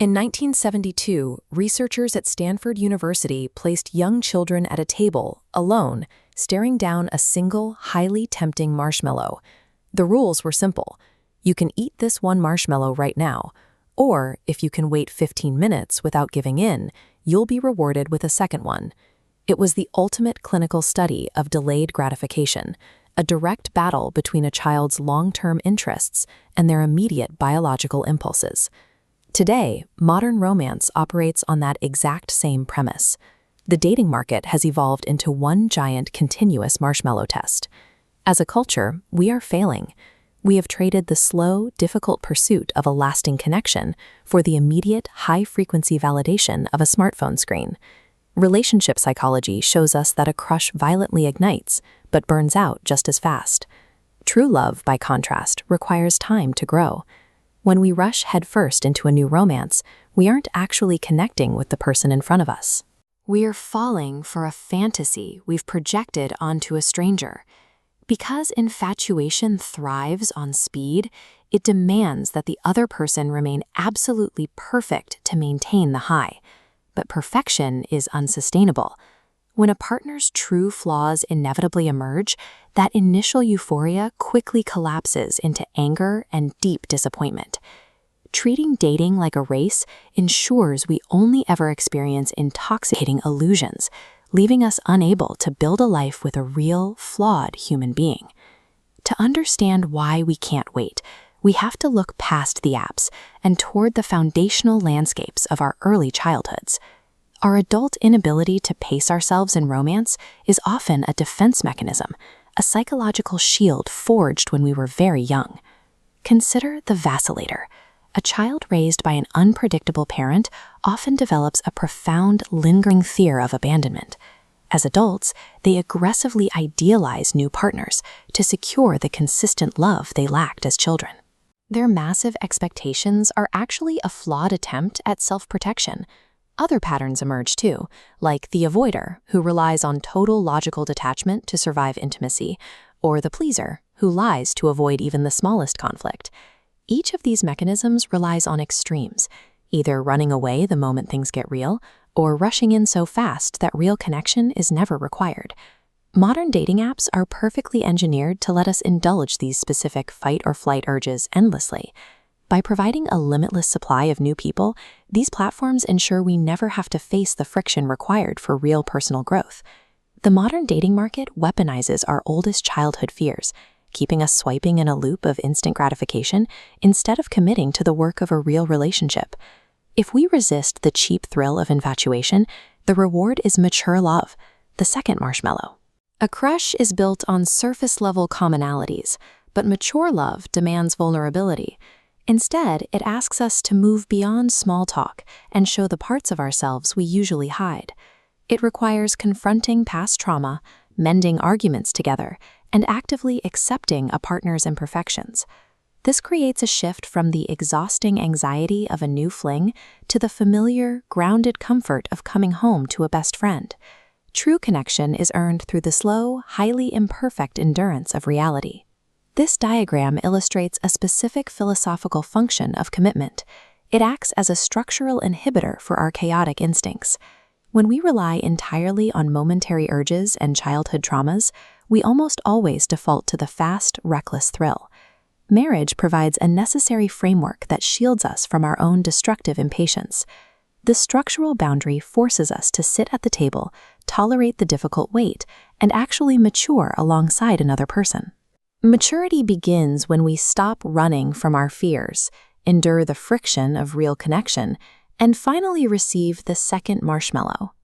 In 1972, researchers at Stanford University placed young children at a table, alone, staring down a single, highly tempting marshmallow. The rules were simple. You can eat this one marshmallow right now, or if you can wait 15 minutes without giving in, you'll be rewarded with a second one. It was the ultimate clinical study of delayed gratification, a direct battle between a child's long-term interests and their immediate biological impulses. Today, modern romance operates on that exact same premise. The dating market has evolved into one giant continuous marshmallow test. As a culture, we are failing. We have traded the slow, difficult pursuit of a lasting connection for the immediate, high-frequency validation of a smartphone screen. Relationship psychology shows us that a crush violently ignites, but burns out just as fast. True love, by contrast, requires time to grow. When we rush headfirst into a new romance, we aren't actually connecting with the person in front of us. We're falling for a fantasy we've projected onto a stranger. Because infatuation thrives on speed, it demands that the other person remain absolutely perfect to maintain the high. But perfection is unsustainable. When a partner's true flaws inevitably emerge, that initial euphoria quickly collapses into anger and deep disappointment. Treating dating like a race ensures we only ever experience intoxicating illusions, leaving us unable to build a life with a real, flawed human being. To understand why we can't wait, we have to look past the apps and toward the foundational landscapes of our early childhoods. Our adult inability to pace ourselves in romance is often a defense mechanism, a psychological shield forged when we were very young. Consider the Vacillator. A child raised by an unpredictable parent often develops a profound, lingering fear of abandonment. As adults, they aggressively idealize new partners to secure the consistent love they lacked as children. Their massive expectations are actually a flawed attempt at self-protection. Other patterns emerge too, like the avoider, who relies on total logical detachment to survive intimacy, or the pleaser, who lies to avoid even the smallest conflict. Each of these mechanisms relies on extremes, either running away the moment things get real, or rushing in so fast that real connection is never required. Modern dating apps are perfectly engineered to let us indulge these specific fight-or-flight urges endlessly. By providing a limitless supply of new people, these platforms ensure we never have to face the friction required for real personal growth. The modern dating market weaponizes our oldest childhood fears, keeping us swiping in a loop of instant gratification instead of committing to the work of a real relationship. If we resist the cheap thrill of infatuation, the reward is mature love, the second marshmallow. A crush is built on surface-level commonalities, but mature love demands vulnerability. Instead, it asks us to move beyond small talk and show the parts of ourselves we usually hide. It requires confronting past trauma, mending arguments together, and actively accepting a partner's imperfections. This creates a shift from the exhausting anxiety of a new fling to the familiar, grounded comfort of coming home to a best friend. True connection is earned through the slow, highly imperfect endurance of reality. This diagram illustrates a specific philosophical function of commitment. It acts as a structural inhibitor for our chaotic instincts. When we rely entirely on momentary urges and childhood traumas, we almost always default to the fast, reckless thrill. Marriage provides a necessary framework that shields us from our own destructive impatience. This structural boundary forces us to sit at the table, tolerate the difficult wait, and actually mature alongside another person. Maturity begins when we stop running from our fears, endure the friction of real connection, and finally receive the second marshmallow,